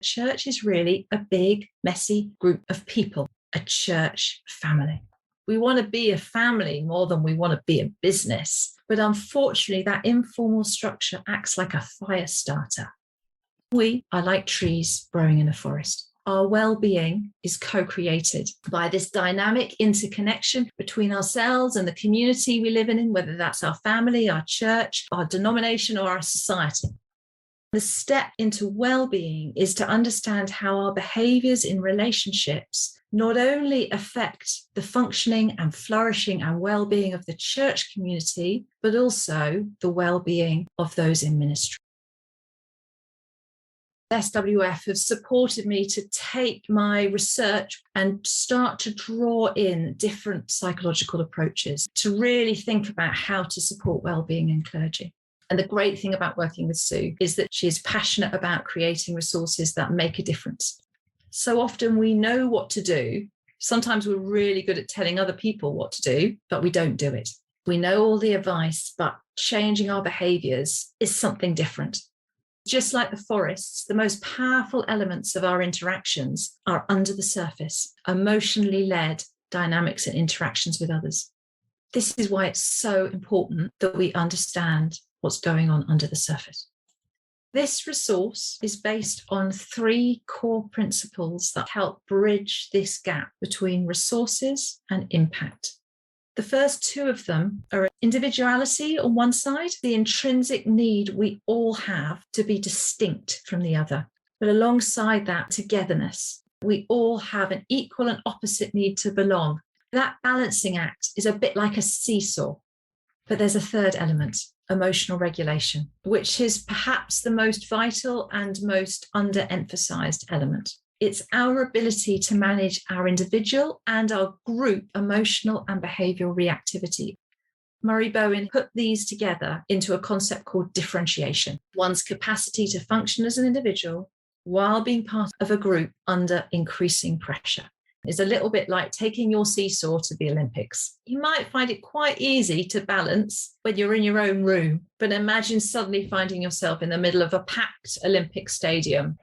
Church is really a big, messy group of people, a church family. We want to be a family more than we want to be a business. But unfortunately, that informal structure acts like a fire starter. We are like trees growing in a forest. Our well-being is co-created by this dynamic interconnection between ourselves and the community we live in, whether that's our family, our church, our denomination, or our society. The step into well-being is to understand how our behaviors in relationships not only affect the functioning and flourishing and well-being of the church community, but also the well-being of those in ministry. SWF have supported me to take my research and start to draw in different psychological approaches to really think about how to support well-being in clergy. And the great thing about working with Sue is that she is passionate about creating resources that make a difference. So often we know what to do. Sometimes we're really good at telling other people what to do, but we don't do it. We know all the advice, but changing our behaviors is something different. Just like the forests, the most powerful elements of our interactions are under the surface, emotionally led dynamics and interactions with others. This is why it's so important that we understand what's going on under the surface. This resource is based on 3 core principles that help bridge this gap between resources and impact. The first 2 of them are individuality on one side, the intrinsic need we all have to be distinct from the other. But alongside that, togetherness. We all have an equal and opposite need to belong. That balancing act is a bit like a seesaw. But there's a third element, emotional regulation, which is perhaps the most vital and most underemphasized element. It's our ability to manage our individual and our group emotional and behavioral reactivity. Murray Bowen put these together into a concept called differentiation, one's capacity to function as an individual while being part of a group under increasing pressure. It's a little bit like taking your seesaw to the Olympics. You might find it quite easy to balance when you're in your own room, but imagine suddenly finding yourself in the middle of a packed Olympic stadium.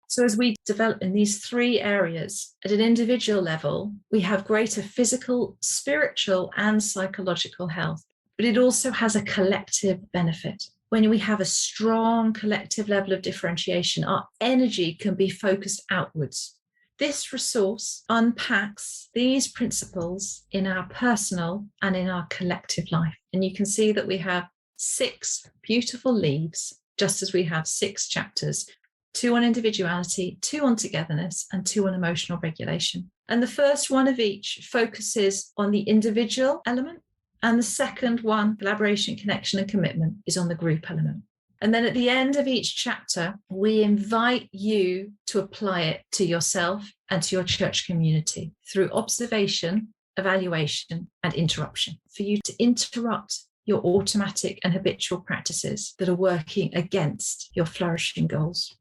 So as we develop in these 3 areas, at an individual level, we have greater physical, spiritual, and psychological health. But it also has a collective benefit. When we have a strong collective level of differentiation, our energy can be focused outwards. This resource unpacks these principles in our personal and in our collective life. And you can see that we have 6 beautiful leaves, just as we have 6 chapters. 2 on individuality, 2 on togetherness, and 2 on emotional regulation. And the first one of each focuses on the individual element, and the second one, collaboration, connection, and commitment, is on the group element. And then at the end of each chapter, we invite you to apply it to yourself and to your church community through observation, evaluation, and interruption, for you to interrupt your automatic and habitual practices that are working against your flourishing goals.